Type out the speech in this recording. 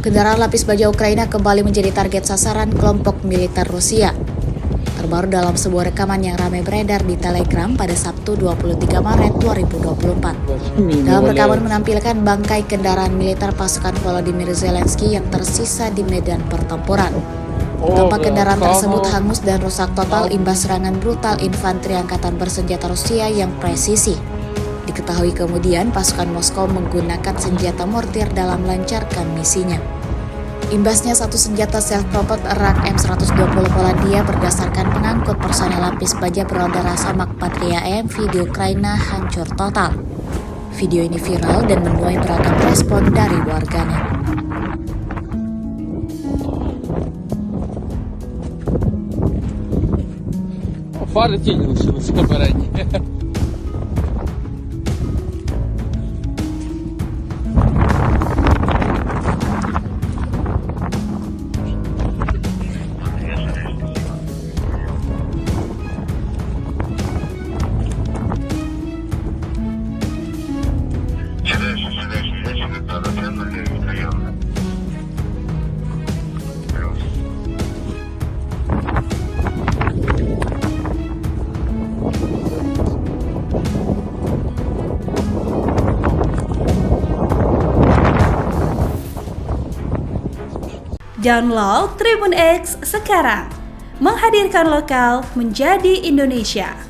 Kendaraan lapis baja Ukraina kembali menjadi target sasaran kelompok militer Rusia. Terbaru dalam sebuah rekaman yang ramai beredar di Telegram pada Sabtu 23 Maret 2024. Dalam rekaman menampilkan bangkai kendaraan militer pasukan Volodymyr Zelensky yang tersisa di medan pertempuran. Tampak kendaraan tersebut hangus dan rusak total imbas serangan brutal infanteri angkatan bersenjata Rusia yang presisi. Diketahui kemudian pasukan Moskow menggunakan senjata mortir dalam melancarkan misinya. Imbasnya satu senjata self-propelled rak M120 Polandia berdasarkan pengangkut personel lapis baja beroda Rasamak Patria AMV di Ukraina hancur total. Video ini viral dan menuai beragam respon dari warganet. Фары тень лишились в камерані. Download Tribun X sekarang, menghadirkan lokal menjadi Indonesia.